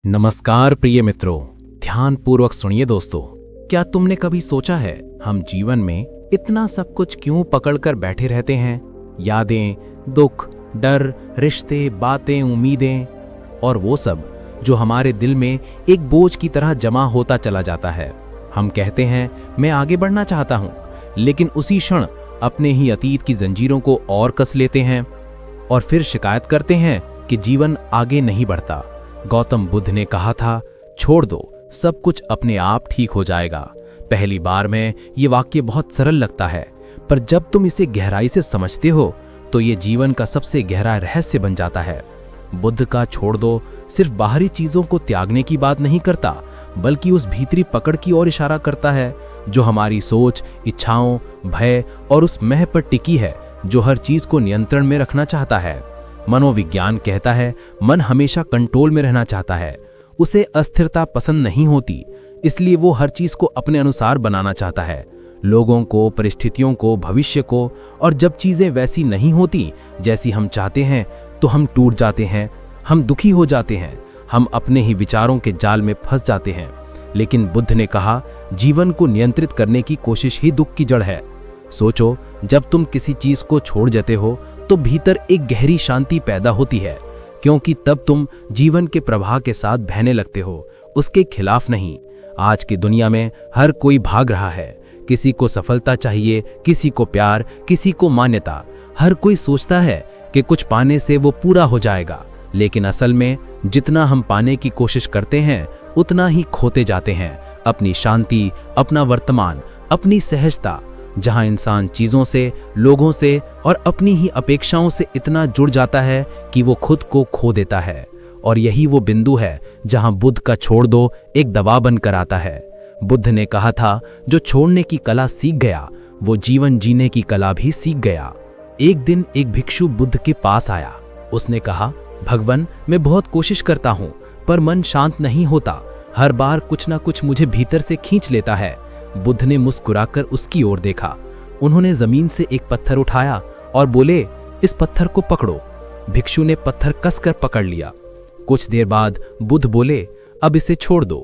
नमस्कार प्रिय मित्रों, ध्यानपूर्वक सुनिए दोस्तों। क्या तुमने कभी सोचा है हम जीवन में इतना सब कुछ क्यों पकड़कर बैठे रहते हैं? यादें, दुख, डर, रिश्ते, बातें, उम्मीदें और वो सब जो हमारे दिल में एक बोझ की तरह जमा होता चला जाता है। हम कहते हैं मैं आगे बढ़ना चाहता हूँ, लेकिन उसी क्षण अपने ही अतीत की जंजीरों को और कस लेते हैं और फिर शिकायत करते हैं कि जीवन आगे नहीं बढ़ता। गौतम बुद्ध ने कहा था, छोड़ दो, सब कुछ अपने आप ठीक हो जाएगा। पहली बार में ये वाक्य बहुत सरल लगता है, पर जब तुम इसे गहराई से समझते हो तो ये जीवन का सबसे गहरा रहस्य बन जाता है। बुद्ध का छोड़ दो सिर्फ बाहरी चीजों को त्यागने की बात नहीं करता, बल्कि उस भीतरी पकड़ की ओर इशारा करता है जो हमारी सोच, इच्छाओं, भय और उस मोह पर टिकी है जो हर चीज को नियंत्रण में रखना चाहता है। मनोविज्ञान कहता है मन हमेशा कंट्रोल में रहना चाहता है। उसे अस्थिरता पसंद नहीं होती, इसलिए वो हर चीज को अपने अनुसार बनाना चाहता है, लोगों को, परिस्थितियों को, भविष्य को। और जब चीजें वैसी नहीं होती जैसी हम चाहते हैं तो हम टूट जाते हैं, हम दुखी हो जाते हैं, हम अपने ही विचारों के जाल में फंस जाते हैं। लेकिन बुद्ध ने कहा, जीवन को नियंत्रित करने की कोशिश ही दुख की जड़ है। सोचो, जब तुम किसी चीज को छोड़ जाते हो तो भीतर एक गहरी शांति पैदा होती है, क्योंकि तब तुम जीवन के प्रवाह के साथ बहने लगते हो, उसके खिलाफ नहीं। आज की दुनिया में हर कोई भाग रहा है। किसी को सफलता चाहिए, किसी को प्यार, किसी को मान्यता। हर कोई सोचता है कि कुछ पाने से वो पूरा हो जाएगा, लेकिन असल में जितना हम पाने की कोशिश करते हैं उतना ही खोते जाते हैं। अपनी शांति, अपना वर्तमान, अपनी सहजता। जहां इंसान चीजों से, लोगों से और अपनी ही अपेक्षाओं से इतना जुड़ जाता है कि वो खुद को खो देता है। और यही वो बिंदु है जहां बुद्ध का छोड़ दो एक दबाव बनकर आता है। बुद्ध ने कहा था, जो छोड़ने की कला सीख गया वो जीवन जीने की कला भी सीख गया। एक दिन एक भिक्षु बुद्ध के पास आया। उसने कहा, भगवान, मैं बहुत कोशिश करता हूँ पर मन शांत नहीं होता। हर बार कुछ ना कुछ मुझे भीतर से खींच लेता है। बुद्ध ने मुस्कुराकर उसकी ओर देखा। उन्होंने जमीन से एक पत्थर उठाया और बोले, इस पत्थर को पकड़ो। भिक्षु ने पत्थर कसकर पकड़ लिया। कुछ देर बाद बुद्ध बोले, अब इसे छोड़ दो।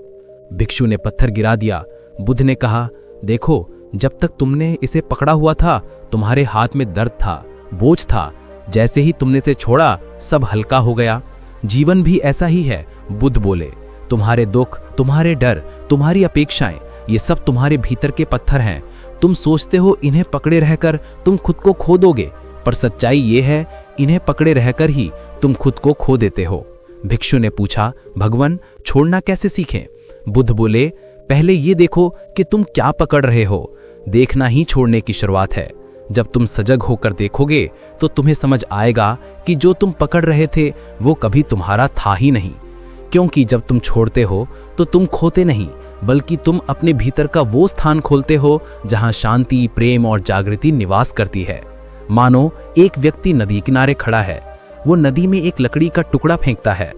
भिक्षु ने पत्थर गिरा दिया। बुद्ध ने कहा, देखो, जब तक तुमने इसे पकड़ा हुआ था तुम्हारे हाथ में दर्द था, बोझ था। जैसे ही तुमने इसे छोड़ा सब हल्का हो गया। जीवन भी ऐसा ही है। बुद्ध बोले, तुम्हारे दुख, तुम्हारे डर, तुम्हारी अपेक्षाएं, ये सब तुम्हारे भीतर के पत्थर हैं। तुम सोचते हो इन्हें पकड़े रहकर तुम खुद को खो दोगे, पर सच्चाई ये है इन्हें पकड़े रहकर ही तुम खुद को खो देते हो। भिक्षु ने पूछा, भगवान, छोड़ना कैसे सीखें? बुद्ध बोले, पहले ये देखो कि तुम क्या पकड़ रहे हो। देखना ही छोड़ने की शुरुआत है। जब तुम सजग होकर देखोगे तो तुम्हें समझ आएगा कि जो तुम पकड़ रहे थे वो कभी तुम्हारा था ही नहीं। क्योंकि जब तुम छोड़ते हो तो तुम खोते नहीं, बल्कि तुम अपने भीतर का वो स्थान खोलते हो जहां शांति, प्रेम और जागृति निवास करती है। मानो एक व्यक्ति नदी किनारे खड़ा है। वो नदी में एक लकड़ी का टुकड़ा फेंकता है।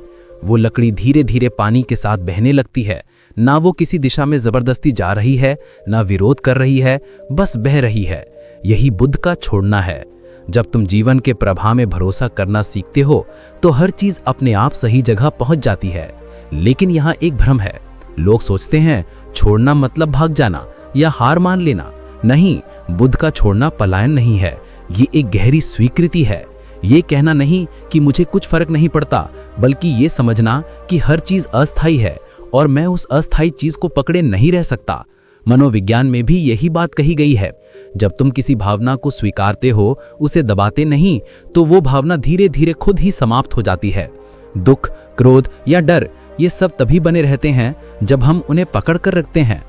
वो लकड़ी धीरे धीरे पानी के साथ बहने लगती है। ना वो किसी दिशा में जबरदस्ती जा रही है, ना विरोध कर रही है, बस बह रही है। यही बुद्ध का छोड़ना है। जब तुम जीवन के प्रवाह में भरोसा करना सीखते हो तो हर चीज अपने आप सही जगह पहुंच जाती है। लेकिन यहाँ एक भ्रम है। लोग सोचते हैं छोड़ना मतलब भाग जाना या हार मान लेना। नहीं, बुद्ध का छोड़ना पलायन नहीं है, ये एक गहरी स्वीकृति है। ये कहना नहीं कि मुझे कुछ फर्क नहीं पड़ता, बल्कि ये समझना कि हर चीज अस्थायी है और मैं उस अस्थायी चीज को पकड़े नहीं रह सकता। मनोविज्ञान में भी यही बात कही गई है। जब तुम किसी भावना को स्वीकारते हो, उसे दबाते नहीं, तो वो भावना धीरे धीरे खुद ही समाप्त हो जाती है। दुख, क्रोध या डर, ये सब तभी बने रहते हैं जब हम उन्हें पकड़ कर रखते हैं।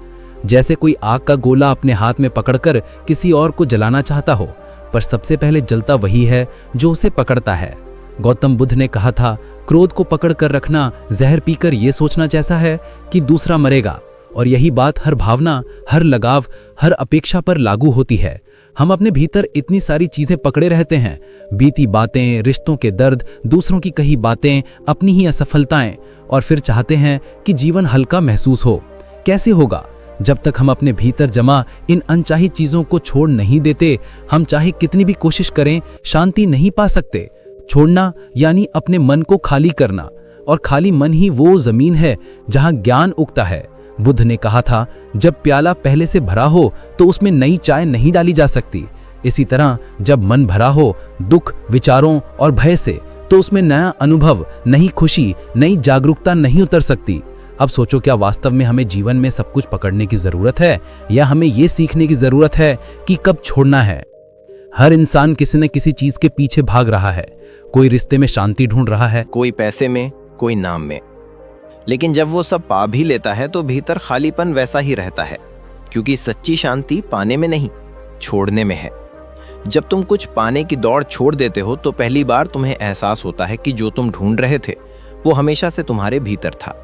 जैसे कोई आग का गोला अपने हाथ में पकड़कर किसी और को जलाना चाहता हो, पर सबसे पहले जलता वही है जो उसे पकड़ता है। गौतम बुद्ध ने कहा था, क्रोध को पकड़ कर रखना जहर पीकर यह सोचना जैसा है कि दूसरा मरेगा। और यही बात हर भावना, हर लगाव, हर अपेक्षा पर लागू होती है। हम अपने भीतर इतनी सारी चीजें पकड़े रहते हैं, बीती बातें, रिश्तों के दर्द, दूसरों की कही बातें, अपनी ही असफलताएं, और फिर चाहते हैं कि जीवन हल्का महसूस हो। कैसे होगा? जब तक हम अपने भीतर जमा इन अनचाही चीजों को छोड़ नहीं देते, हम चाहे कितनी भी कोशिश करें शांति नहीं पा सकते। छोड़ना यानी अपने मन को खाली करना, और खाली मन ही वो जमीन है जहां ज्ञान उगता है। बुद्ध ने कहा था, जब प्याला पहले से भरा हो तो उसमें नई चाय नहीं डाली जा सकती। इसी तरह जब मन भरा हो दुख, विचारों और भय से, तो उसमें नया अनुभव, नई खुशी, नई जागरूकता नहीं उतर सकती। अब सोचो, क्या वास्तव में हमें जीवन में सब कुछ पकड़ने की जरूरत है, या हमें ये सीखने की जरूरत है कि कब छोड़ना है? हर इंसान किसी न किसी चीज के पीछे भाग रहा है। कोई रिश्ते में शांति ढूंढ रहा है, कोई पैसे में, कोई नाम में। लेकिन जब वो सब पा भी लेता है तो भीतर खालीपन वैसा ही रहता है, क्योंकि सच्ची शांति पाने में नहीं, छोड़ने में है। जब तुम कुछ पाने की दौड़ छोड़ देते हो तो पहली बार तुम्हें एहसास होता है कि जो तुम ढूंढ रहे थे वो हमेशा से तुम्हारे भीतर था।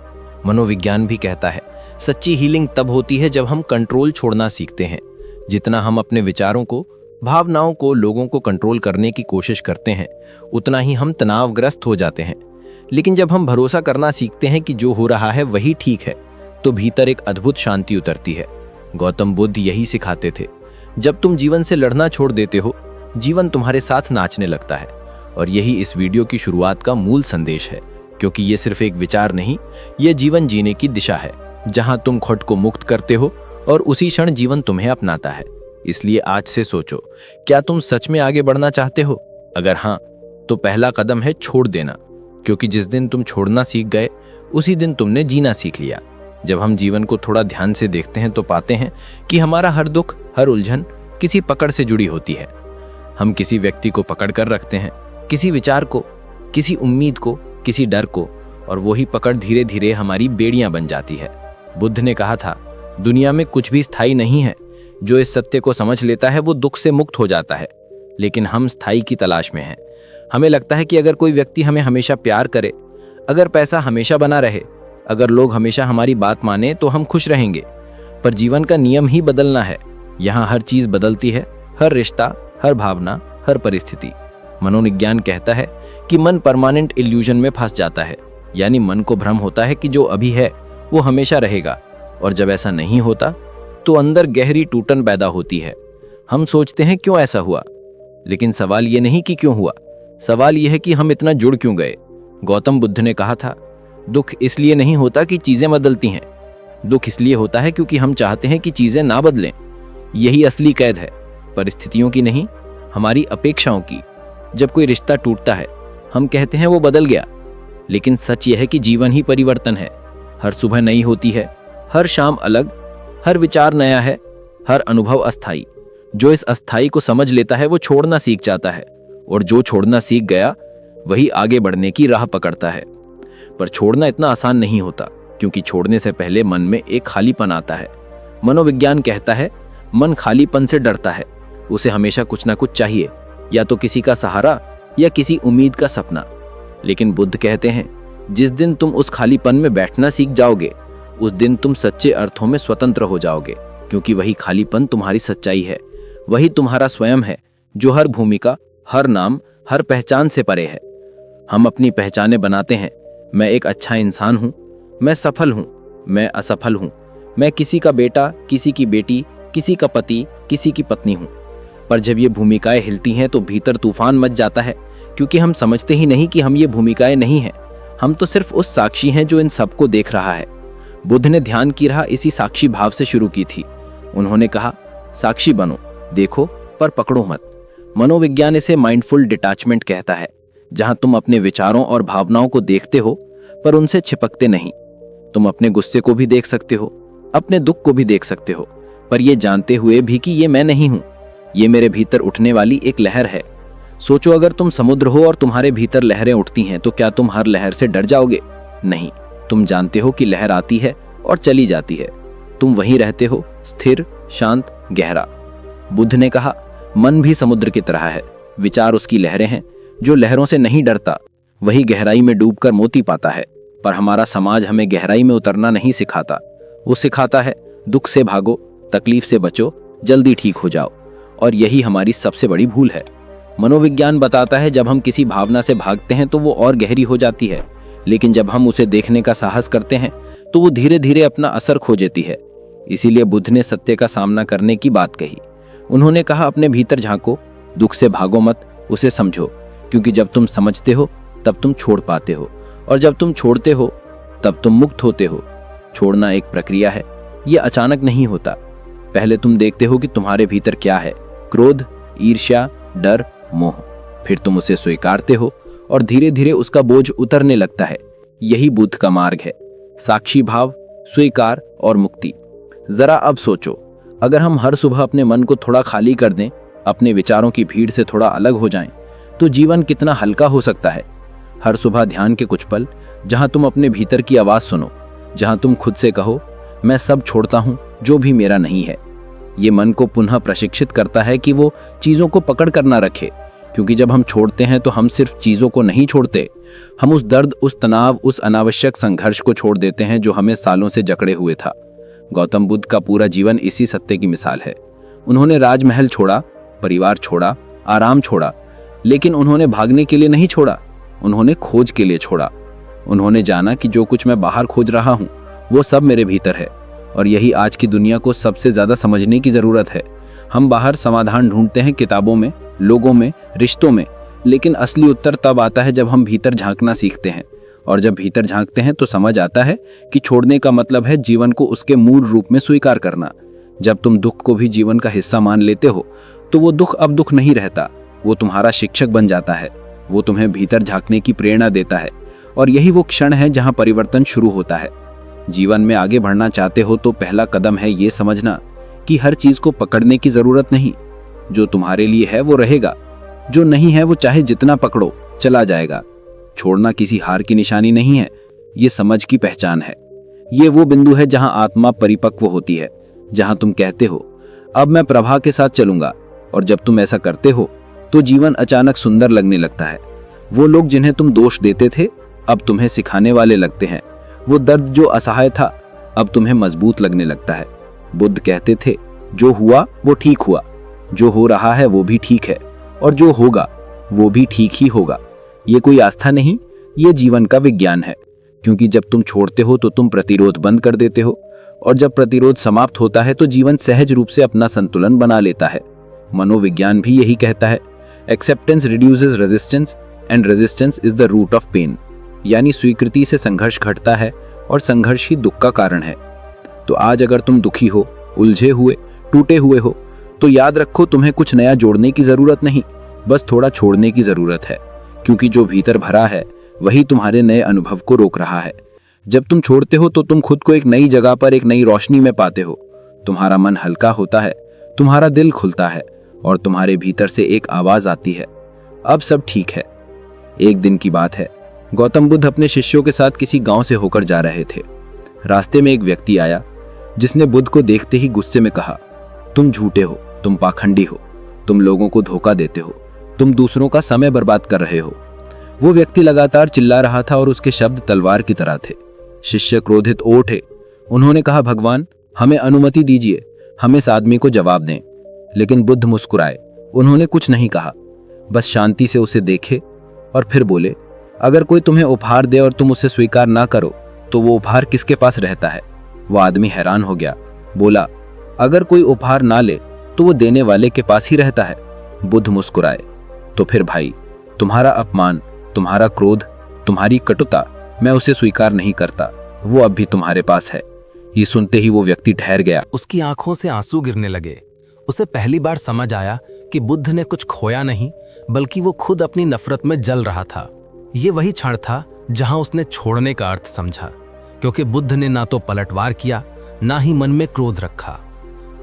मनोविज्ञान भी कहता है, सच्ची हीलिंग तब होती है जब हम कंट्रोल छोड़ना सीखते हैं। जितना हम अपने विचारों को, भावनाओं को, लोगों को कंट्रोल करने की कोशिश करते हैं, उतना ही हम तनावग्रस्त हो जाते हैं। लेकिन जब हम भरोसा करना सीखते हैं कि जो हो रहा है वही ठीक है, तो भीतर एक अद्भुत शांति उतरती है। गौतम बुद्ध यही सिखाते थे। जब तुम जीवन से लड़ना छोड़ देते हो, जीवन तुम्हारे साथ नाचने लगता है। और यही इस वीडियो की शुरुआत का मूल संदेश है, क्योंकि ये सिर्फ एक विचार नहीं, ये जीवन जीने की दिशा है, जहां तुम खुद को मुक्त करते हो और उसी क्षण जीवन तुम्हें अपनाता है। इसलिए आज से सोचो, क्या तुम सच में आगे बढ़ना चाहते हो? अगर हाँ, तो पहला कदम है छोड़ देना, क्योंकि जिस दिन तुम छोड़ना सीख गए, उसी दिन तुमने जीना सीख लिया। जब हम जीवन को थोड़ा ध्यान से देखते हैं तो पाते हैं कि हमारा हर दुख, हर उलझन किसी पकड़ से जुड़ी होती है। हम किसी व्यक्ति को पकड़ कर रखते हैं, किसी विचार को, किसी उम्मीद को, किसी डर को, और वही पकड़ धीरे धीरे हमारी बेड़ियां बन जाती है। बुद्ध ने कहा था, दुनिया में कुछ भी स्थायी नहीं है। जो इस सत्य को समझ लेता है वो दुख से मुक्त हो जाता है। लेकिन हम स्थायी की तलाश में हैं। हमें लगता है कि अगर कोई व्यक्ति हमें हमेशा प्यार करे, अगर पैसा हमेशा बना रहे, अगर लोग हमेशा हमारी बात माने, तो हम खुश रहेंगे। पर जीवन का नियम ही बदलना है। यहाँ हर चीज बदलती है, हर रिश्ता, हर भावना, हर परिस्थिति। मनोविज्ञान कहता है कि मन परमानेंट इल्यूजन में फंस जाता है, यानी मन को भ्रम होता है कि जो अभी है वो हमेशा रहेगा। और जब ऐसा नहीं होता तो अंदर गहरी टूटन पैदा होती है। हम सोचते हैं क्यों ऐसा हुआ, लेकिन सवाल ये नहीं कि क्यों हुआ, सवाल यह है कि हम इतना जुड़ क्यों गए। गौतम बुद्ध ने कहा था, दुख इसलिए नहीं होता कि चीजें बदलती हैं, दुख इसलिए होता है क्योंकि हम चाहते हैं कि चीजें ना बदलें। यही असली कैद है, परिस्थितियों की नहीं, हमारी अपेक्षाओं की। जब कोई रिश्ता टूटता है, हम कहते हैं वो बदल गया, लेकिन सच यह है कि जीवन ही परिवर्तन है। हर सुबह नई होती है, हर शाम अलग, हर विचार नया है, हर अनुभव अस्थाई। जो इस अस्थाई को समझ लेता है वो छोड़ना सीख जाता है, और जो छोड़ना सीख गया वही आगे बढ़ने की राह पकड़ता है। पर छोड़ना इतना आसान नहीं होता, क्योंकि छोड़ने से पहले मन में एक खालीपन आता है। मनोविज्ञान कहता है, मन खालीपन से डरता है। उसे हमेशा कुछ ना कुछ चाहिए, या तो किसी का सहारा या किसी उम्मीद का सपना। लेकिन बुद्ध कहते हैं, जिस दिन तुम उस खालीपन में बैठना सीख जाओगे, उस दिन तुम सच्चे अर्थों में स्वतंत्र हो जाओगे, क्योंकि वही खालीपन तुम्हारी सच्चाई है। वही तुम्हारा स्वयं है, जो हर भूमिका, हर नाम, हर पहचान से परे है। हम अपनी पहचानें बनाते हैं। मैं एक अच्छा इंसान हूँ, मैं सफल हूँ, मैं असफल हूँ, मैं किसी का बेटा, किसी की बेटी, किसी का पति, किसी की पत्नी हूँ। पर जब ये भूमिकाएं हिलती हैं तो भीतर तूफान मच जाता है, क्योंकि हम समझते ही नहीं कि हम ये भूमिकाएं नहीं हैं। हम तो सिर्फ उस साक्षी हैं जो इन सबको देख रहा है। बुद्ध ने ध्यान की राह इसी साक्षी भाव से शुरू की थी। उन्होंने कहा, साक्षी बनो, देखो पर पकड़ो मत। मनोविज्ञान इसे माइंडफुल डिटैचमेंट कहता है, जहां तुम अपने विचारों और भावनाओं को देखते हो पर उनसे छिपकते नहीं। तुम अपने गुस्से को भी देख सकते हो, अपने दुख को भी देख सकते हो, पर यह जानते हुए भी कि ये मैं नहीं हूं, ये मेरे भीतर उठने वाली एक लहर है। सोचो, अगर तुम समुद्र हो और तुम्हारे भीतर लहरें उठती हैं, तो क्या तुम हर लहर से डर जाओगे? नहीं, तुम जानते हो कि लहर आती है और चली जाती है। तुम वहीं रहते हो, स्थिर, शांत, गहरा। बुद्ध ने कहा, मन भी समुद्र की तरह है, विचार उसकी लहरें हैं। जो लहरों से नहीं डरता वही गहराई में डूबकर मोती पाता है। पर हमारा समाज हमें गहराई में उतरना नहीं सिखाता। वो सिखाता है, दुख से भागो, तकलीफ से बचो, जल्दी ठीक हो जाओ। और यही हमारी सबसे बड़ी भूल है। मनोविज्ञान बताता है, जब हम किसी भावना से भागते हैं तो वो और गहरी हो जाती है, लेकिन जब हम उसे देखने का साहस करते हैं तो वो धीरे धीरे अपना असर खो देती है। इसीलिए बुद्ध ने सत्य का सामना करने की बात कही। उन्होंने कहा, अपने भीतर झांको, दुख से भागो मत, उसे समझो, क्योंकि जब तुम समझते हो तब तुम छोड़ पाते हो, और जब तुम छोड़ते हो तब तुम मुक्त होते हो। छोड़ना एक प्रक्रिया है, यह अचानक नहीं होता। पहले तुम देखते हो कि तुम्हारे भीतर क्या है, क्रोध, ईर्ष्या, डर, मोह। फिर तुम उसे स्वीकारते हो और धीरे धीरे उसका बोझ उतरने लगता है। यही बुद्ध का मार्ग है, साक्षी भाव, स्वीकार और मुक्ति। जरा अब सोचो, अगर हम हर सुबह अपने मन को थोड़ा खाली कर दें, अपने विचारों की भीड़ से थोड़ा अलग हो जाएं, तो जीवन कितना हल्का हो सकता है। हर सुबह ध्यान के कुछ पल जहां तुम अपने भीतर की आवाज सुनो, जहां तुम खुद से कहो, मैं सब छोड़ता हूं जो भी मेरा नहीं है। ये मन को पुनः प्रशिक्षित करता है कि वो चीजों को पकड़ कर ना रखे, क्योंकि जब हम छोड़ते हैं तो हम सिर्फ चीजों को नहीं छोड़ते, हम उस दर्द, उस तनाव, उस अनावश्यक संघर्ष को छोड़ देते हैं जो हमें सालों से जकड़े हुए था। गौतम बुद्ध का पूरा जीवन इसी सत्य की मिसाल है। उन्होंने राजमहल छोड़ा, परिवार छोड़ा, आराम छोड़ा, लेकिन उन्होंने भागने के लिए नहीं छोड़ा, उन्होंने खोज के लिए छोड़ा। उन्होंने जाना कि जो कुछ मैं बाहर खोज रहा हूं वो सब मेरे भीतर है, और यही आज की दुनिया को सबसे ज्यादा समझने की जरूरत है। हम बाहर समाधान ढूंढते हैं, किताबों में, लोगों में, रिश्तों में, लेकिन असली उत्तर तब आता है जब हम भीतर झांकना सीखते हैं। और जब भीतर झांकते हैं तो समझ आता है कि छोड़ने का मतलब है जीवन को उसके मूल रूप में स्वीकार करना। जब तुम दुख को भी जीवन का हिस्सा मान लेते हो तो वो दुख अब दुख नहीं रहता, वो तुम्हारा शिक्षक बन जाता है। वो तुम्हें भीतर झांकने की प्रेरणा देता है, और यही वो क्षण है जहां परिवर्तन शुरू होता है। जीवन में आगे बढ़ना चाहते हो तो पहला कदम है ये समझना कि हर चीज को पकड़ने की जरूरत नहीं। जो तुम्हारे लिए है वो रहेगा, जो नहीं है वो चाहे जितना पकड़ो चला जाएगा। छोड़ना किसी हार की निशानी नहीं है, ये समझ की पहचान है। ये वो बिंदु है जहां आत्मा परिपक्व होती है, जहां तुम कहते हो अब मैं प्रवाह के साथ चलूंगा। और जब तुम ऐसा करते हो तो जीवन अचानक सुंदर लगने लगता है। वो लोग जिन्हें तुम दोष देते थे अब तुम्हें सिखाने वाले लगते हैं। वो दर्द जो असहाय था अब तुम्हें मजबूत लगने लगता है। बुद्ध कहते थे, जो हुआ वो ठीक हुआ, जो हो रहा है वो भी ठीक है, और जो होगा वो भी ठीक ही होगा। ये कोई आस्था नहीं, ये जीवन का विज्ञान है। क्योंकि जब तुम छोड़ते हो तो तुम प्रतिरोध बंद कर देते हो, और जब प्रतिरोध समाप्त होता है तो जीवन सहज रूप से अपना संतुलन बना लेता है। मनोविज्ञान भी यही कहता है, acceptance reduces resistance and resistance is the root of pain. यानी स्वीकृति से संघर्ष घटता है और संघर्ष ही दुख का कारण है। तो आज अगर तुम दुखी हो, उलझे हुए, टूटे हुए हो, तो याद रखो तुम्हें कुछ नया जोड़ने की जरूरत नहीं, बस थोड़ा छोड़ने की जरूरत है। क्योंकि जो भीतर भरा है वही तुम्हारे नए अनुभव को रोक रहा है। जब तुम छोड़ते हो तो तुम खुद को एक नई जगह पर, एक नई रोशनी में पाते हो। तुम्हारा मन हल्का होता है, तुम्हारा दिल खुलता है, और तुम्हारे भीतर से एक आवाज आती है, अब सब ठीक है। एक दिन की बात है, गौतम बुद्ध अपने शिष्यों के साथ किसी गांव से होकर जा रहे थे। रास्ते में एक व्यक्ति आया जिसने बुद्ध को देखते ही गुस्से में कहा, तुम झूठे हो, तुम पाखंडी हो, तुम लोगों को धोखा देते हो, तुम दूसरों का समय बर्बाद कर रहे हो। वो व्यक्ति लगातार चिल्ला रहा था और उसके शब्द तलवार की तरह थे। शिष्य क्रोधित हो उठे। उन्होंने कहा, भगवान हमें अनुमति दीजिए, हम इस आदमी को जवाब दें। लेकिन बुद्ध मुस्कुराए। उन्होंने कुछ नहीं कहा, बस शांति से उसे देखे और फिर बोले, अगर कोई तुम्हें उपहार दे और तुम उसे स्वीकार ना करो तो वो उपहार किसके पास रहता है? वो आदमी हैरान हो गया, बोला, अगर कोई उपहार ना ले तो वो देने वाले के पास ही रहता है। बुद्ध मुस्कुराए, तो फिर भाई, तुम्हारा अपमान, तुम्हारा क्रोध, तुम्हारी कटुता, मैं उसे स्वीकार नहीं करता, वो अब भी तुम्हारे पास है। ये सुनते ही वो व्यक्ति ठहर गया। उसकी आंखों से आंसू गिरने लगे। उसे पहली बार समझ आया कि बुद्ध ने कुछ खोया नहीं, बल्कि वो खुद अपनी नफरत में जल रहा था। ये वही क्षण था जहां उसने छोड़ने का अर्थ समझा, क्योंकि बुद्ध ने ना तो पलटवार किया, ना ही मन में क्रोध रखा।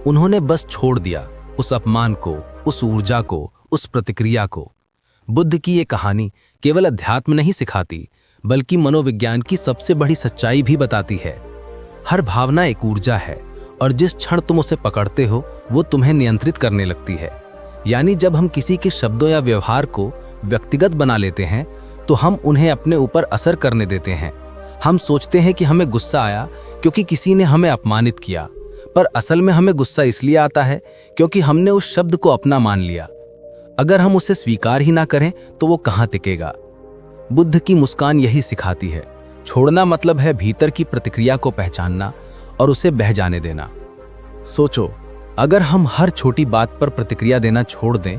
उन्होंने बस छोड़ दिया उस अपमान को, उस ऊर्जा को, उस प्रतिक्रिया को। बुद्ध की ये कहानी केवल अध्यात्म नहीं सिखाती, बल्कि मनोविज्ञान की सबसे बड़ी सच्चाई भी बताती है। हर भावना एक ऊर्जा है, और जिस क्षण तुम उसे पकड़ते हो वो तुम्हें नियंत्रित करने लगती है। यानी जब हम किसी के शब्दों या व्यवहार को व्यक्तिगत बना लेते हैं तो हम उन्हें अपने ऊपर असर करने देते हैं। हम सोचते हैं कि हमें गुस्सा आया क्योंकि किसी ने हमें अपमानित किया, पर असल में हमें गुस्सा इसलिए आता है क्योंकि हमने उस शब्द को अपना मान लिया। अगर हम उसे स्वीकार ही ना करें तो वो कहां टिकेगा? बुद्ध की मुस्कान यही सिखाती है। छोड़ना मतलब है भीतर की प्रतिक्रिया को पहचानना और उसे बह जाने देना। सोचो, अगर हम हर छोटी बात पर प्रतिक्रिया देना छोड़ दें,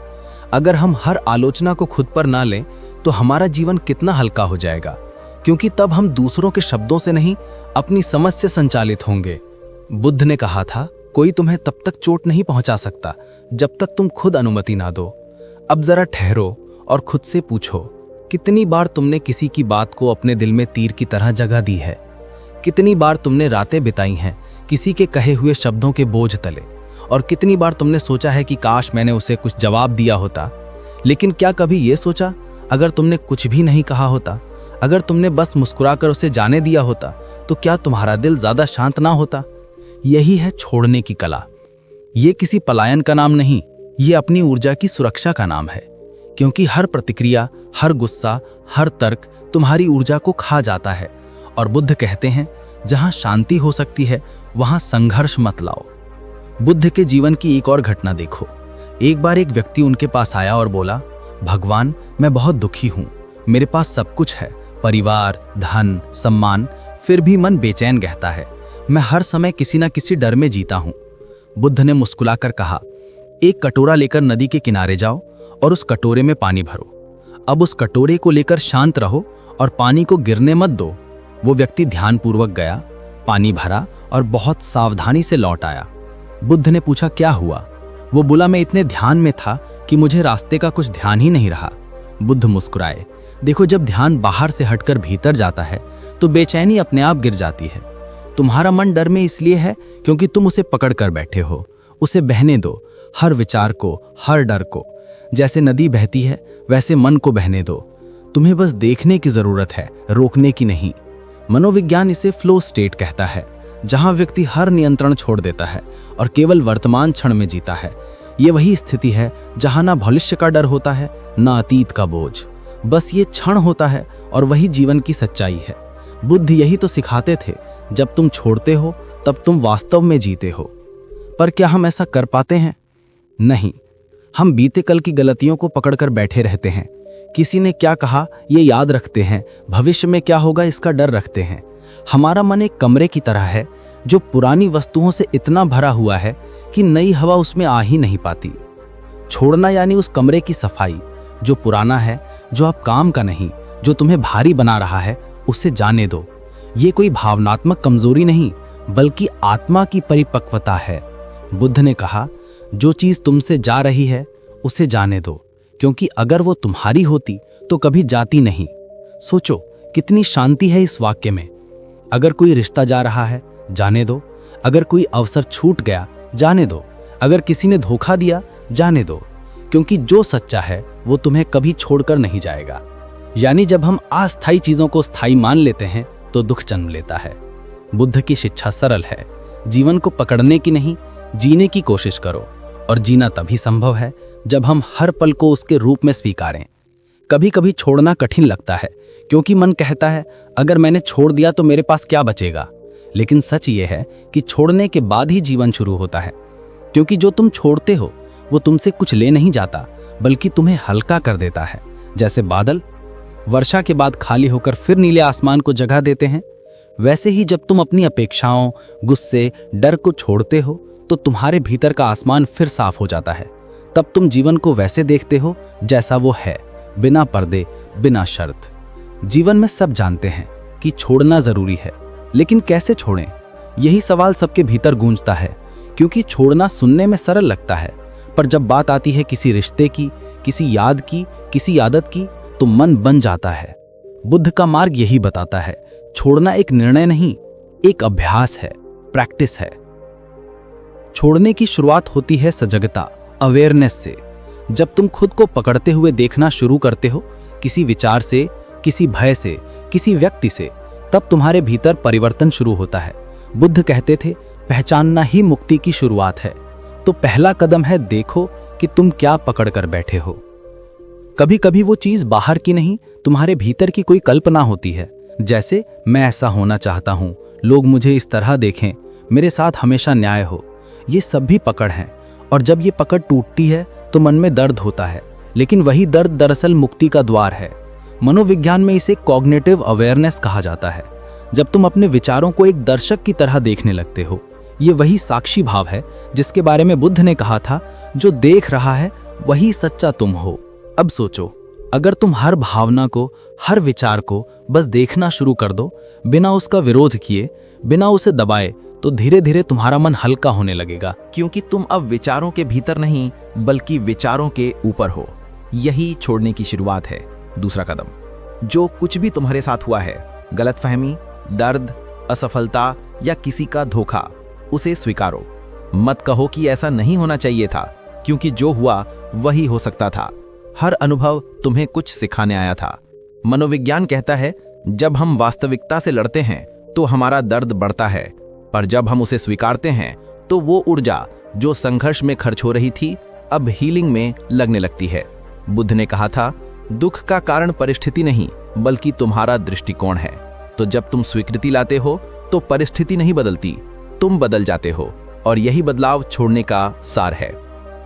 अगर हम हर आलोचना को खुद पर ना लें, तो हमारा जीवन कितना हल्का हो जाएगा। क्योंकि तब हम दूसरों के शब्दों से नहीं, अपनी समझ से संचालित होंगे। बुद्ध ने कहा था, कोई तुम्हें तब तक चोट नहीं पहुंचा सकता जब तक तुम खुद अनुमति ना दो। अब जरा ठहरो और खुद से पूछो, कितनी बार तुमने किसी की बात को अपने दिल में तीर की तरह जगह दी है? कितनी बार तुमने रातें बिताई हैं किसी के कहे हुए शब्दों के बोझ तले? और कितनी बार तुमने सोचा है कि काश मैंने उसे कुछ जवाब दिया होता? लेकिन क्या कभी ये सोचा, अगर तुमने कुछ भी नहीं कहा होता, अगर तुमने बस मुस्कुराकर उसे जाने दिया होता, तो क्या तुम्हारा दिल ज्यादा शांत ना होता? यही है छोड़ने की कला। ये किसी पलायन का नाम नहीं, ये अपनी ऊर्जा की सुरक्षा का नाम है। क्योंकि हर प्रतिक्रिया, हर गुस्सा, हर तर्क तुम्हारी ऊर्जा को खा जाता है। और बुद्ध कहते हैं, जहां शांति हो सकती है वहां संघर्ष मत लाओ। बुद्ध के जीवन की एक और घटना देखो। एक बार एक व्यक्ति उनके पास आया और बोला, भगवान, मैं बहुत दुखी हूं, मेरे पास सब कुछ है, परिवार, धन, सम्मान, फिर भी मन बेचैन रहता है। मैं हर समय किसी न किसी डर में जीता हूं। बुद्ध ने मुस्कुराकर कहा, एक कटोरा लेकर नदी के किनारे जाओ और उस कटोरे में पानी भरो। अब उस कटोरे को लेकर शांत रहो और पानी को गिरने मत दो। वो व्यक्ति ध्यानपूर्वक गया, पानी भरा और बहुत सावधानी से लौट आया। बुद्ध ने पूछा, क्या हुआ? वो बोला, मैं इतने ध्यान में था कि मुझे रास्ते का कुछ ध्यान ही नहीं रहा। बुद्ध मुस्कुराए। देखो, जब ध्यान बाहर से हटकर भीतर जाता है तो बेचैनी अपने आप गिर जाती है। तुम्हारा मन डर में इसलिए है क्योंकि तुम उसे पकड़ कर बैठे हो। उसे बहने दो, हर विचार को, हर डर को। जैसे नदी बहती है वैसे मन को बहने दो। तुम्हें बस देखने की जरूरत है, रोकने की नहीं। मनोविज्ञान इसे फ्लो स्टेट कहता है, जहां व्यक्ति हर नियंत्रण छोड़ देता है और केवल वर्तमान क्षण में जीता है। ये वही स्थिति है जहां ना भविष्य का डर होता है, ना अतीत का बोझ। बस ये क्षण होता है और वही जीवन की सच्चाई है। बुद्ध यही तो सिखाते थे, जब तुम छोड़ते हो तब तुम वास्तव में जीते हो। पर क्या हम ऐसा कर पाते हैं? नहीं। हम बीते कल की गलतियों को पकड़कर बैठे रहते हैं। किसी ने क्या कहा ये याद रखते हैं, भविष्य में क्या होगा इसका डर रखते हैं। हमारा मन एक कमरे की तरह है जो पुरानी वस्तुओं से इतना भरा हुआ है कि नई हवा उसमें आ ही नहीं पाती। छोड़ना यानी उस कमरे की सफाई। जो पुराना है, जो अब काम का नहीं, जो तुम्हें भारी बना रहा है, उसे जाने दो। ये कोई भावनात्मक कमजोरी नहीं, बल्कि आत्मा की परिपक्वता है। बुद्ध ने कहा, जो चीज तुमसे जा रही है उसे जाने दो, क्योंकि अगर वो तुम्हारी होती तो कभी जाती नहीं। सोचो, कितनी शांति है इस वाक्य में। अगर कोई रिश्ता जा रहा है, जाने दो। अगर कोई अवसर छूट गया, जाने दो। अगर किसी ने धोखा दिया, जाने दो। क्योंकि जो सच्चा है वो तुम्हें कभी छोड़कर नहीं जाएगा। यानी जब हम अस्थायी चीजों को स्थायी मान लेते हैं तो दुख जन्म लेता है। बुद्ध की शिक्षा सरल है, जीवन को पकड़ने की नहीं, जीने की कोशिश करो। और जीना तभी संभव है जब हम हर पल को उसके रूप में स्वीकारें। कभी कभी छोड़ना कठिन लगता है, क्योंकि मन कहता है अगर मैंने छोड़ दिया तो मेरे पास क्या बचेगा। लेकिन सच ये है कि छोड़ने के बाद ही जीवन शुरू होता है। क्योंकि जो तुम छोड़ते हो वो तुमसे कुछ ले नहीं जाता, बल्कि तुम्हें हल्का कर देता है। जैसे बादल वर्षा के बाद खाली होकर फिर नीले आसमान को जगह देते हैं, वैसे ही जब तुम अपनी अपेक्षाओं, गुस्से, डर को छोड़ते हो तो तुम्हारे भीतर का आसमान फिर साफ हो जाता है। तब तुम जीवन को वैसे देखते हो जैसा वो है, बिना पर्दे, बिना शर्त। जीवन में सब जानते हैं कि छोड़ना जरूरी है, लेकिन कैसे छोड़ें? यही सवाल सबके भीतर गूंजता है। क्योंकि छोड़ना सुनने में सरल लगता है, पर जब बात आती है किसी रिश्ते की, किसी याद की, किसी आदत की, तो मन बन जाता है। बुद्ध का मार्ग यही बताता है, छोड़ना एक निर्णय नहीं, एक अभ्यास है, प्रैक्टिस है। छोड़ने की शुरुआत होती है सजगता, अवेयरनेस से। जब तुम खुद को पकड़ते हुए देखना शुरू करते हो, किसी विचार से, किसी भय से, किसी व्यक्ति से, तब तुम्हारे भीतर परिवर्तन शुरू होता है। बुद्ध कहते थे, पहचानना ही मुक्ति की शुरुआत है। तो पहला कदम है, देखो कि तुम क्या पकड़ कर बैठे हो। कभी कभी वो चीज बाहर की नहीं, तुम्हारे भीतर की कोई कल्पना होती है। जैसे मैं ऐसा होना चाहता हूँ, लोग मुझे इस तरह देखें, मेरे साथ हमेशा न्याय हो। ये सब भी पकड़ हैं। और जब ये पकड़ टूटती है तो मन में दर्द होता है, लेकिन वही दर्द दरअसल मुक्ति का द्वार है। मनोविज्ञान में इसे कॉग्निटिव अवेयरनेस कहा जाता है। जब तुम अपने विचारों को एक दर्शक की तरह देखने लगते हो, ये वही साक्षी भाव है जिसके बारे में बुद्ध ने कहा था, जो देख रहा है वही सच्चा तुम हो। अब सोचो, अगर तुम हर भावना को, हर विचार को बस देखना शुरू कर दो, बिना उसका विरोध किए, बिना उसे दबाए, तो धीरे धीरे तुम्हारा मन हल्का होने लगेगा। क्योंकि तुम अब विचारों के भीतर नहीं बल्कि विचारों के ऊपर हो। यही छोड़ने की शुरुआत है। दूसरा कदम, जो कुछ भी तुम्हारे साथ हुआ है, गलतफहमी, दर्द, असफलता या किसी का धोखा, उसे स्वीकारो। मत कहो कि ऐसा नहीं होना चाहिए था, क्योंकि जो हुआ वही हो सकता था। हर अनुभव तुम्हें कुछ सिखाने आया था। मनोविज्ञान कहता है, जब हम वास्तविकता से लड़ते हैं तो हमारा दर्द बढ़ता है, पर जब हम उसे स्वीकारते हैं तो वो ऊर्जा जो संघर्ष में खर्च हो रही थी अब हीलिंग में लगने लगती है। बुद्ध ने कहा था, दुख का कारण परिस्थिति नहीं बल्कि तुम्हारा दृष्टिकोण है। तो जब तुम स्वीकृति लाते हो तो परिस्थिति नहीं बदलती, तुम बदल जाते हो, और यही बदलाव छोड़ने का सार है।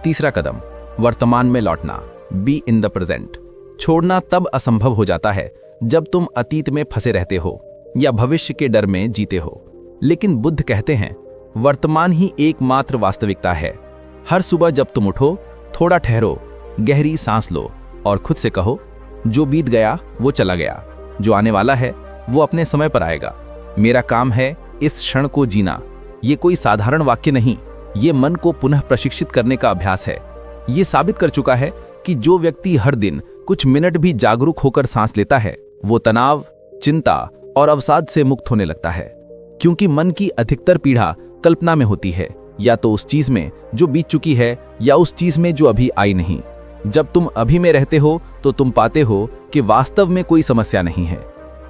तीसरा कदम, वर्तमान में लौटना। Be in the present. छोड़ना तब असंभव हो जाता है जब तुम अतीत में फंसे रहते हो या भविष्य के डर में जीते हो। लेकिन बुद्ध कहते हैं, वर्तमान ही एकमात्र वास्तविकता है। हर सुबह जब तुम उठो, थोड़ा ठहरो, गहरी सांस लो और खुद से कहो, जो बीत गया वो चला गया, जो आने वाला है वो अपने समय पर आएगा। मेरा काम है इस क्षण को जीना। ये कोई साधारण वाक्य नहीं, ये मन को पुनः प्रशिक्षित करने का अभ्यास है। ये साबित कर चुका है कि जो व्यक्ति हर दिन कुछ मिनट भी जागरूक होकर सांस लेता है, वो तनाव, चिंता और अवसाद से मुक्त होने लगता है। क्योंकि मन की अधिकतर पीड़ा कल्पना में होती है, या तो उस चीज में जो बीत चुकी है या उस चीज में जो अभी आई नहीं। जब तुम अभी में रहते हो तो तुम पाते हो कि वास्तव में कोई समस्या नहीं है,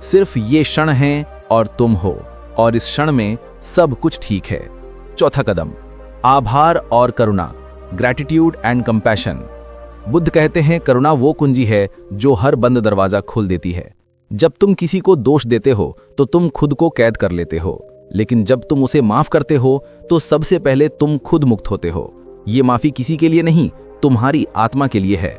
सिर्फ ये क्षण है और तुम हो, और इस क्षण में सब कुछ ठीक है। चौथा कदम, आभार और करुणा। Gratitude and compassion. बुद्ध कहते हैं, करुणा वो कुंजी है जो हर बंद दरवाजा खोल देती है। जब तुम किसी को दोष देते हो तो तुम खुद को कैद कर लेते हो, लेकिन जब तुम उसे माफ करते हो तो सबसे पहले तुम खुद मुक्त होते हो। ये माफी किसी के लिए नहीं, तुम्हारी आत्मा के लिए है।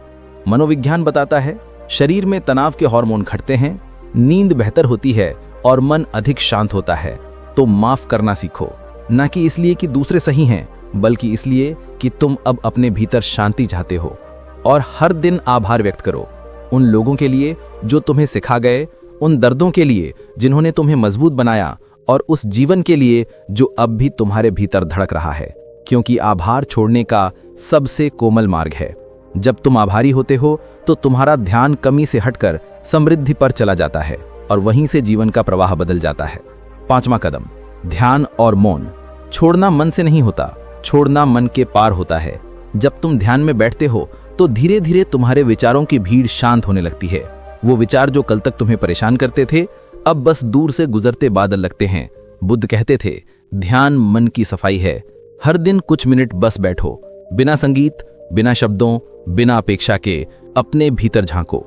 मनोविज्ञान बताता है, शरीर में तनाव के हार्मोन घटते हैं, नींद बेहतर होती है और मन अधिक शांत होता है। तो माफ करना सीखो, न कि इसलिए कि दूसरे सही हैं, बल्कि इसलिए कि तुम अब अपने भीतर शांति चाहते हो। और हर दिन आभार व्यक्त करो, उन लोगों के लिए जो तुम्हें सिखा गए, उन दर्दों के लिए जिन्होंने तुम्हें मजबूत बनाया, और उस जीवन के लिए जो अब भी तुम्हारे भीतर धड़क रहा है। क्योंकि आभार छोड़ने का सबसे कोमल मार्ग है। जब तुम आभारी होते हो तो तुम्हारा ध्यान कमी से हटकर समृद्धि पर चला जाता है, और वहीं से जीवन का प्रवाह बदल जाता है। पांचवा कदम, ध्यान और मौन। छोड़ना मन से नहीं होता, छोड़ना मन के पार होता है। जब तुम ध्यान में बैठते हो तो धीरे धीरे तुम्हारे विचारों की भीड़ शांत होने लगती है। वो विचार जो कल तक तुम्हें परेशान करते थे, अब बस दूर से गुजरते बादल लगते हैं। बुद्ध कहते थे, ध्यान मन की सफाई है। हर दिन कुछ मिनट बस बैठो, बिना संगीत, बिना शब्दों, बिना अपेक्षा के अपने भीतर झांको।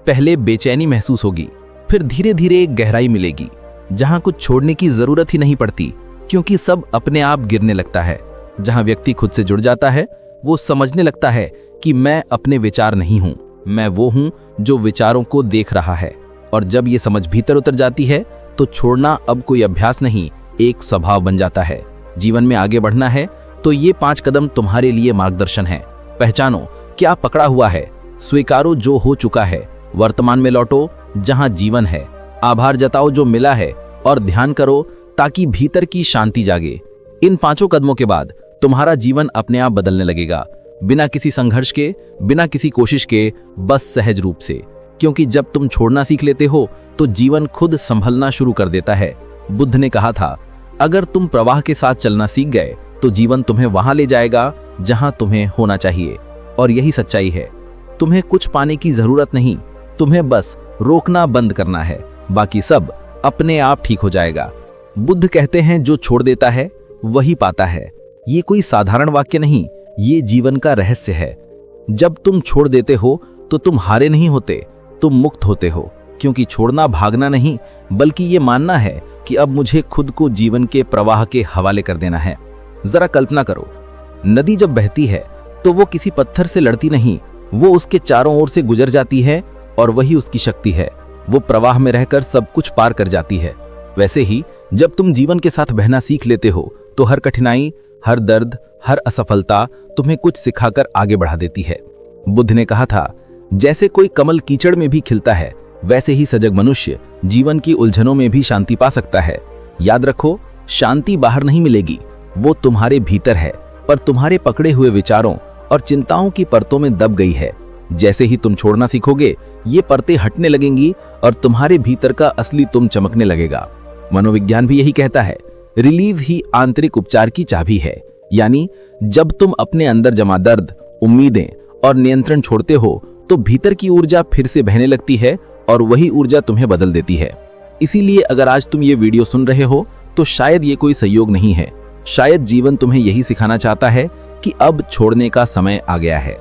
पहले बेचैनी महसूस होगी, फिर धीरे धीरे एक गहराई मिलेगी जहां कुछ छोड़ने की जरूरत ही नहीं पड़ती, क्योंकि सब अपने आप गिरने लगता है। जहां व्यक्ति खुद से जुड़ जाता है, वो समझने लगता है कि मैं अपने विचार नहीं हूं, मैं वो हूं जो विचारों को देख रहा है। और जब ये समझ भीतर उतर जाती है तो छोड़ना अब कोई अभ्यास नहीं, एक स्वभाव बन जाता है। जीवन में आगे बढ़ना है तो ये 5 कदम तुम्हारे लिए मार्गदर्शन है। पहचानो क्या पकड़ा हुआ है, स्वीकारो जो हो चुका है, वर्तमान में लौटो जहां जीवन है, आभार जताओ जो मिला है, और ध्यान करो ताकि भीतर की शांति जागे। इन 5 कदमों के बाद तुम्हारा जीवन अपने आप बदलने लगेगा, बिना किसी संघर्ष के, बिना किसी कोशिश के, बस सहज रूप से। क्योंकि जब तुम छोड़ना सीख लेते हो तो जीवन खुद संभलना शुरू कर देता है। बुद्ध ने कहा था, अगर तुम प्रवाह के साथ चलना सीख गए तो जीवन तुम्हें वहां ले जाएगा जहां तुम्हें होना चाहिए। और यही सच्चाई है। तुम्हें कुछ पाने की जरूरत नहीं, तुम्हें बस रोकना बंद करना है, बाकी सब अपने आप ठीक हो जाएगा। बुद्ध कहते हैं, जो छोड़ देता है वही पाता है। ये कोई साधारण वाक्य नहीं, ये जीवन का रहस्य है। जब तुम छोड़ देते हो तो तुम हारे नहीं होते, तुम मुक्त होते हो। क्योंकि छोड़ना भागना नहीं, बल्कि ये मानना है कि अब मुझे खुद को जीवन के प्रवाह के हवाले कर देना है। जरा कल्पना करो, नदी जब बहती है तो वो किसी पत्थर से लड़ती नहीं, वो उसके चारों ओर से गुजर जाती है, और वही उसकी शक्ति है। वो प्रवाह में रहकर सब कुछ पार कर जाती है। वैसे ही जब तुम जीवन के साथ बहना सीख लेते हो तो हर कठिनाई, हर दर्द, हर असफलता तुम्हें कुछ सिखाकर आगे बढ़ा देती है। बुद्ध ने कहा था, जैसे कोई कमल कीचड़ में भी खिलता है, वैसे ही सजग मनुष्य जीवन की उलझनों में भी शांति पा सकता है। याद रखो, शांति बाहर नहीं मिलेगी, वो तुम्हारे भीतर है, पर तुम्हारे पकड़े हुए विचारों और चिंताओं की परतों में दब गई है। जैसे ही तुम छोड़ना सीखोगे, ये परतें हटने लगेंगी और तुम्हारे भीतर का असली तुम चमकने लगेगा। मनोविज्ञान भी यही कहता है, रिलीज ही आंतरिक उपचार की चाबी है। यानी जब तुम अपने अंदर जमा दर्द, उम्मीदें और नियंत्रण छोड़ते हो, तो भीतर की ऊर्जा फिर से बहने लगती है और वही ऊर्जा तुम्हें बदल देती है। इसीलिए अगर आज तुम ये वीडियो सुन रहे हो, तो शायद ये कोई संयोग नहीं है। शायद जीवन तुम्हें यही सिखाना चाहता है कि अब छोड़ने का समय आ गया है।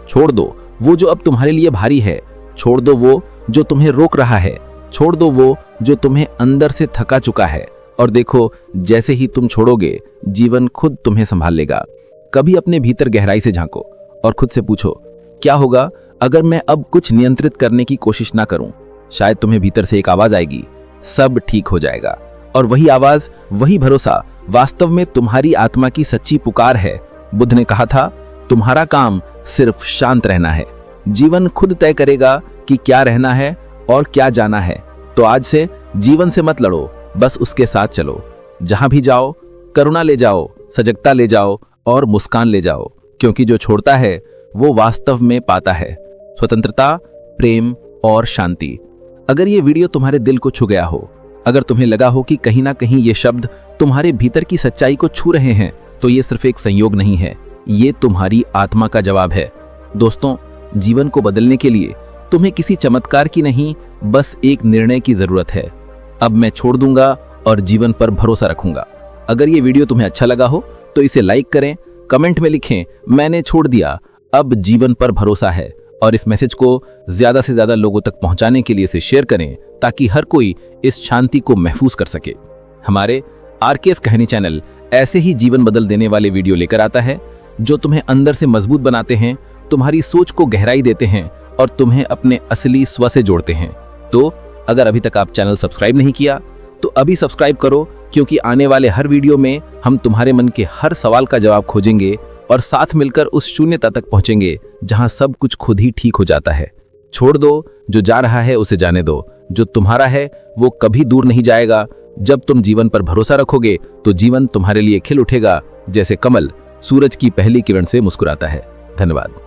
छोड़ दो वो जो अब तुम्हारे लिए भारी है, छोड़ दो वो जो तुम्हें रोक रहा है, छोड़ दो वो जो तुम्हें अंदर से थका चुका है। और देखो, जैसे ही तुम छोड़ोगे, जीवन खुद तुम्हें संभाल लेगा। कभी अपने भीतर गहराई से झांको और खुद से पूछो, क्या होगा अगर मैं अब कुछ नियंत्रित करने की कोशिश ना करूं? शायद तुम्हें भीतर से एक आवाज आएगी, सब ठीक हो जाएगा। और वही आवाज, वही भरोसा वास्तव में तुम्हारी आत्मा की सच्ची पुकार है। बुद्ध ने कहा था, तुम्हारा काम सिर्फ शांत रहना है। जीवन खुद तय करेगा कि क्या रहना है और क्या जाना है। तो आज से जीवन से मत लड़ो, बस उसके साथ चलो। जहां भी जाओ, करुणा ले जाओ, सजगता ले जाओ और मुस्कान ले जाओ, क्योंकि जो छोड़ता है वो वास्तव में पाता है स्वतंत्रता, प्रेम और शांति। अगर ये वीडियो तुम्हारे दिल को छू गया हो, अगर तुम्हें लगा हो कि कहीं ना कहीं ये शब्द तुम्हारे भीतर की सच्चाई को छू रहे हैं, तो ये सिर्फ एक संयोग नहीं है, ये तुम्हारी आत्मा का जवाब है। दोस्तों, जीवन को बदलने के लिए तुम्हें किसी चमत्कार की नहीं, बस एक निर्णय की जरूरत है। अब मैं छोड़ दूंगा और जीवन पर भरोसा रखूंगा। अगर ये वीडियो तुम्हें अच्छा लगा हो तो इसे लाइक करें, कमेंट में लिखें, मैंने छोड़ दिया, अब जीवन पर भरोसा है। और इस मैसेज को ज्यादा से ज्यादा लोगों तक पहुंचाने के लिए इसे शेयर करें, ताकि हर कोई इस शांति को महफूज कर सके। हमारे आरकेएस कहानी चैनल ऐसे ही जीवन बदल देने वाले वीडियो लेकर आता है, जो तुम्हें अंदर से मजबूत बनाते हैं, तुम्हारी सोच को गहराई देते हैं और तुम्हें अपने असली स्व से जोड़ते हैं। तो अगर अभी तक आप चैनल सब्सक्राइब नहीं किया, तो अभी सब्सक्राइब करो, क्योंकि आने वाले हर वीडियो में हम तुम्हारे मन के हर सवाल का जवाब खोजेंगे और साथ मिलकर उस शून्यता तक पहुंचेंगे जहां सब कुछ खुद ही ठीक हो जाता है। छोड़ दो, जो जा रहा है उसे जाने दो। जो तुम्हारा है वो कभी दूर नहीं जाएगा। जब तुम जीवन पर भरोसा रखोगे, तो जीवन तुम्हारे लिए खिल उठेगा, जैसे कमल सूरज की पहली किरण से मुस्कुराता है। धन्यवाद।